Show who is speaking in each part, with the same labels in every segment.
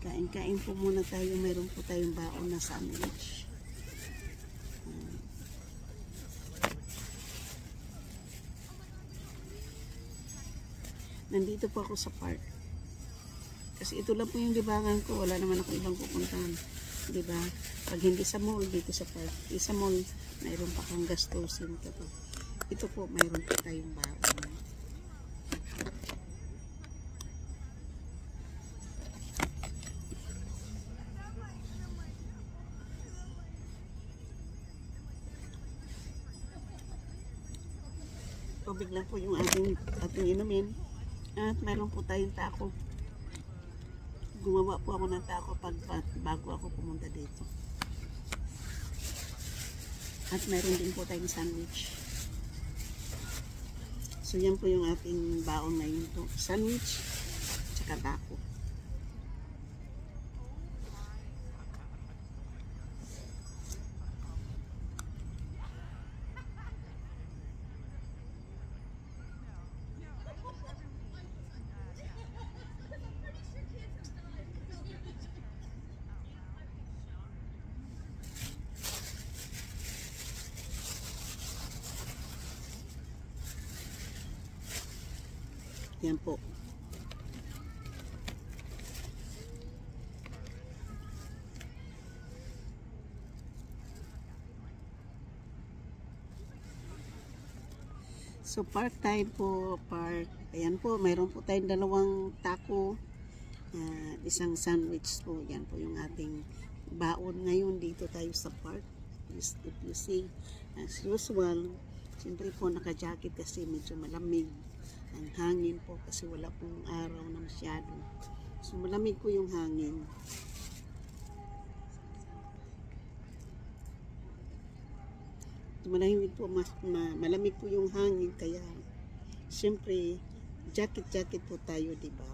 Speaker 1: Kain-kain po muna tayo. Mayroon po tayong baon na sandwich. Nandito po ako sa park. Kasi ito lang po yung libangan ko. Wala naman ako ibang pupuntahan. Diba? Pag hindi sa mall, dito sa park. Sa mall, mayroon pa kang gastusin. Ito po, mayroon pa tayong baon. Tubig lang po yung ating inumin. At meron po tayong taco. Gumawa po ako ng taco bago ako pumunta dito. At meron din po tayong sandwich. So yan po yung ating baon ngayon po. Sandwich, tsaka taco. Yan po. So park time po, park. Ayan po, mayroon po tayong dalawang taco, isang sandwich po. Yan po yung ating baon ngayon dito tayo sa park. If you see, as usual, siyempre po naka-jacket kasi medyo malamig. Ang hangin po kasi wala pong araw na masyado. So malamig po yung hangin. Malamig po yung hangin kaya siyempre jacket po tayo, diba?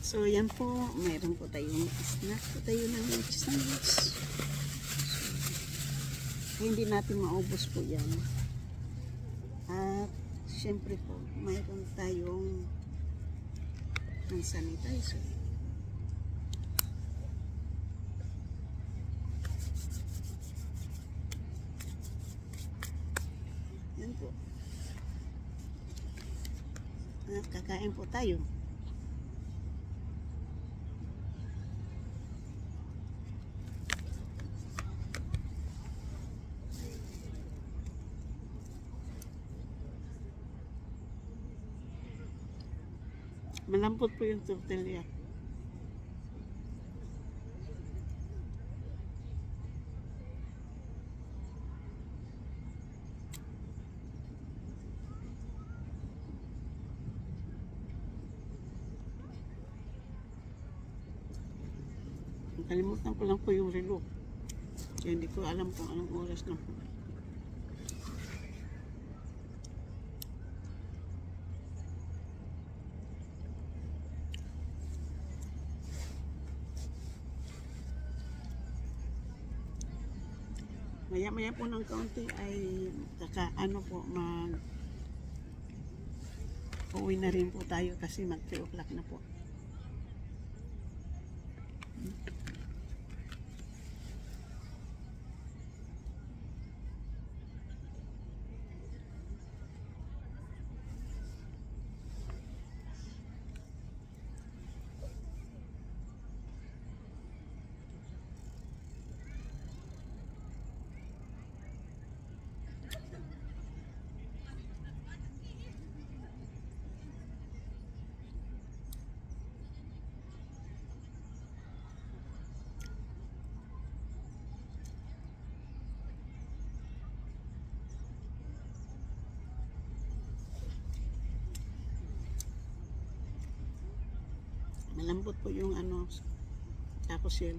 Speaker 1: So yan po, mayroon po tayong snack po tayo ng sandwich. So, hindi natin maubos po yan. At syempre po, mayroon tayong hand sanitizer. Yan po. At kakain po tayo. Malambot po yung tortilla. Kalimutan ko lang po yung relo. Kaya hindi ko alam kung anong oras na po. Maya-maya po ng kaunti ay uwi na rin po tayo kasi mag 3 o'clock na po. Malambot po yung ano, taco shell.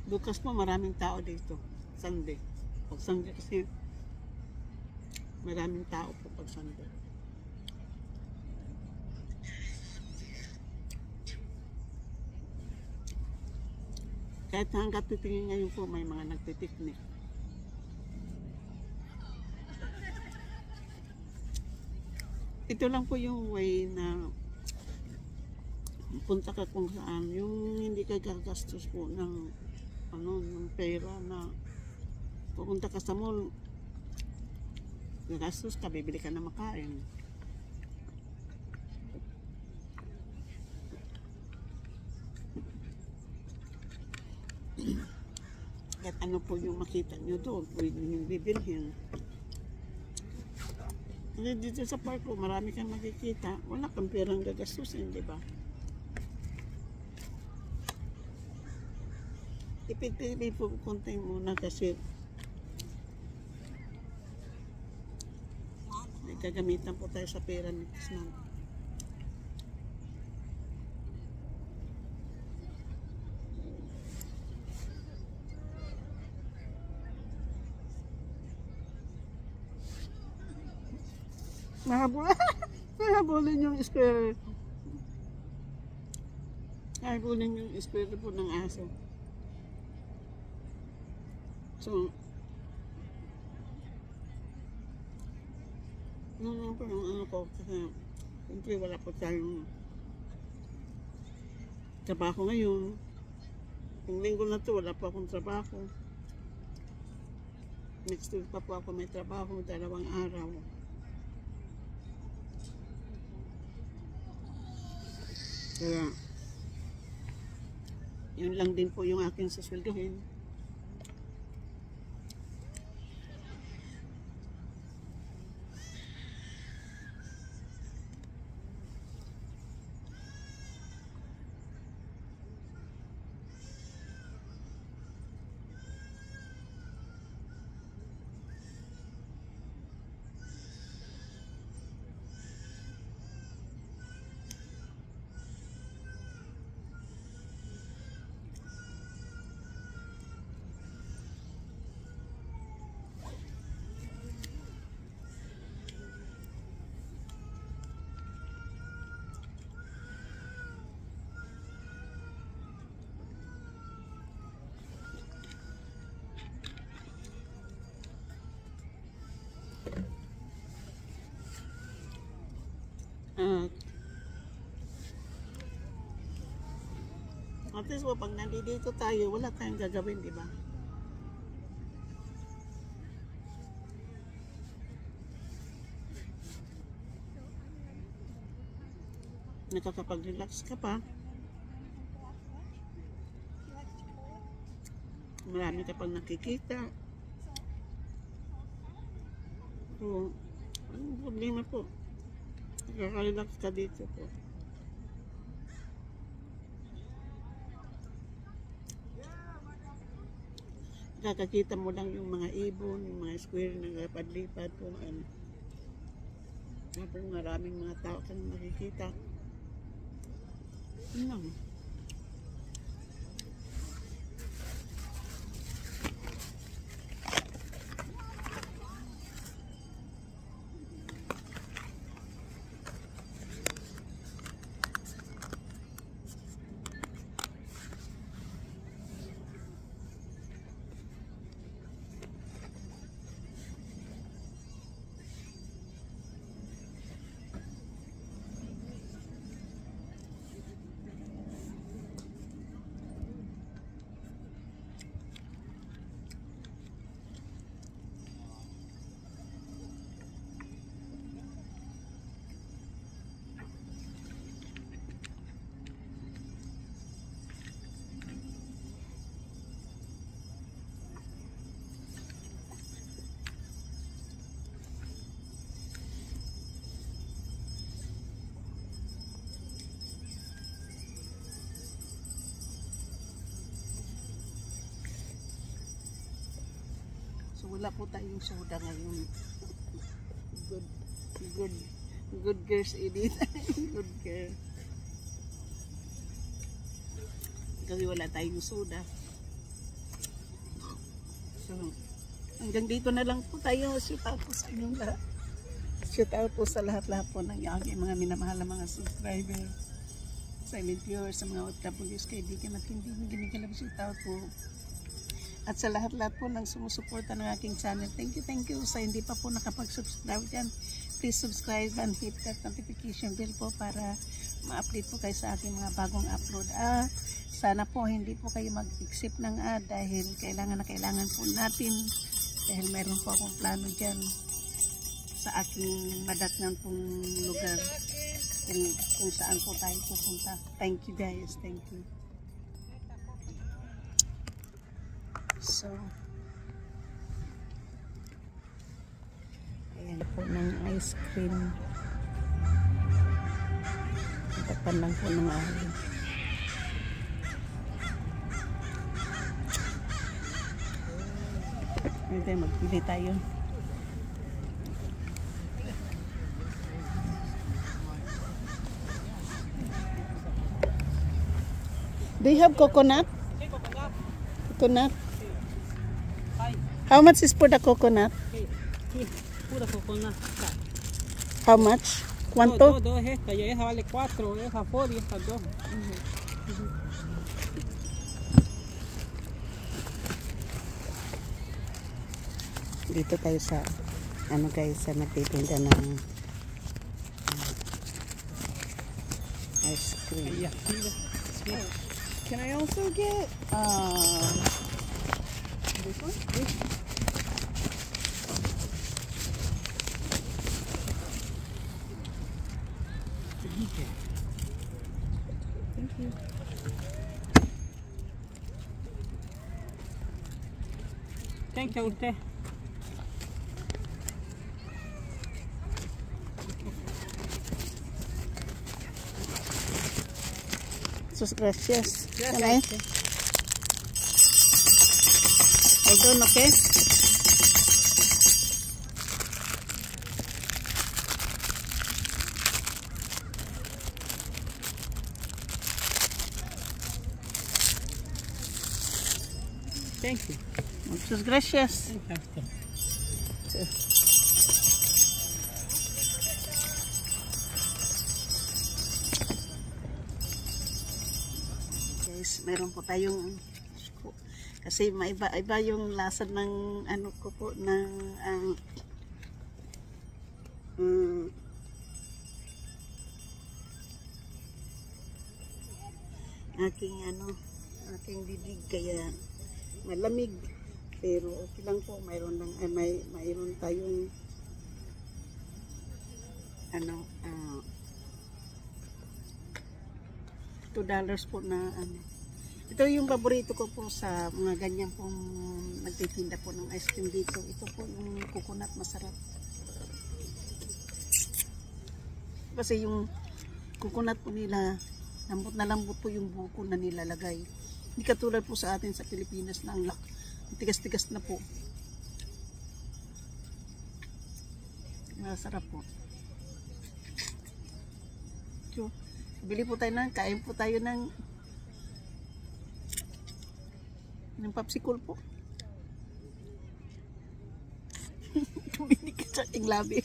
Speaker 1: Bukas po maraming tao dito. Sunday. Pag Sunday kasi maraming tao po pag Sunday. Kahit hanggat titingin ngayon po may mga nagpipiknik. Ito lang po yung way na punta ka kung saan. Yung hindi ka gagastos po ng ano, ng pera na pupunta ka sa mall. Gagastos ka, bibili ka na makain. At ano po yung makita nyo doon, pwede nyo bibilhin. Dito sa park po, marami kang makikita. Wala kang perang gagastusin, di ba? Ipipili po konti muna kasi may gagamitan po tayo sa pera next month. Mahabulin yung spare. Mahabulin yung spare po ng aso. So, nung po yung ano ko, kasi siyempre wala po tayong trabaho ngayon. Yung linggo na to, wala pa akong trabaho. Next week pa po ako may trabaho, 2 araw. Kaya, yun lang din po yung aking sasweldohin. At least po, pag nandito tayo, wala tayong gagawin, di ba? Nakakapag-relax ka pa. Marami ka pang nakikita. So, anong problema po? Nakaka-relax ka dito po. Kakakita mo lang yung mga ibon, yung mga squirrel na lapad-lipad po. Habang maraming mga tao kang makikita. Yun lang. wala po tayong soda ngayon. Good, good, good girls, Edith. Good girl. Kasi wala tayong soda. So, hanggang dito na lang po tayo. Shout out po sa inyong lahat. Shout out po sa lahat-lahat po ng aking mga minamahal na mga subscriber. Silent viewers, sa mga OFWs, kaibigan at hindi ginigalab. Shout out po. At sa lahat-lahat po ng sumusuporta ng aking channel. Thank you, thank you. Sa hindi pa po nakapag-subscribe dyan, please subscribe and hit that notification bell po para ma-update po kayo sa aking mga bagong upload. Sana po hindi po kayo mag-except ng dahil kailangan na kailangan po natin dahil mayroon po akong plano dyan sa aking madatnan pong lugar kung saan po tayo pupunta. Thank you guys, thank you. So ayan po ng ice cream. Tapan lang po ng ahon. Pwede magpili tayo. Do you have coconut? Coconut? How much is for the coconut?
Speaker 2: Pura coconut.
Speaker 1: How much? ¿Cuánto?
Speaker 2: Dos esta, y esa vale 4, esa 4 y esta 2.
Speaker 1: Dito tayo sa ano guys, sa nagtitinda ng ice cream. Can I also get this one? Thank you.
Speaker 2: Thank you, usted.
Speaker 1: Muchas gracias.
Speaker 2: Gracias.
Speaker 1: Can I? Hold on, okay?
Speaker 2: Thank you.
Speaker 1: Muchas gracias.
Speaker 2: Thank you.
Speaker 1: Guys, meron po tayong kasi maiba-iba yung lasa ng ano ko po ng aking bibig kaya malamig pero okay lang po mayroon lang mayroon tayong ano $2 po na ano. Ito yung paborito ko po sa mga ganyan pong nagtitinda po ng ice cream dito. Ito po yung coconut, masarap. Kasi yung coconut po nila, lambot na lambot po yung buko na nilalagay. Hindi katulad po sa atin sa Pilipinas na ang tigas-tigas na po. Masarap po. So, bili po tayo kain po tayo ng popsicle po. Tuminig sa ating labi.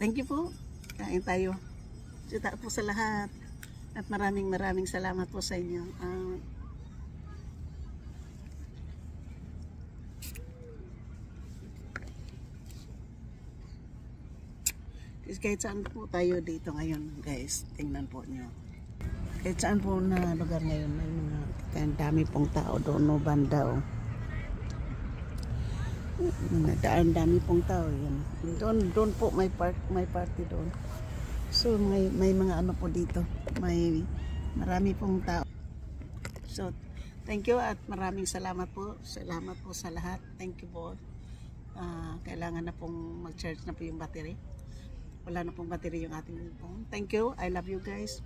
Speaker 1: Thank you po. Kain tayo. Sita po sa lahat. At maraming salamat po sa inyo. Kahit saan po tayo dito ngayon guys, tingnan po nyo. Kahit saan po na lugar ngayon, may mga dami pong tao doon, no banda o. Dami pong tao yan. Doon po may party doon. So may mga ano po dito, may marami pong tao. So thank you at maraming salamat po. Salamat po sa lahat. Thank you po. Kailangan na pong mag-charge na po yung battery. Wala na pong battery yung ating phone. Thank you. I love you guys.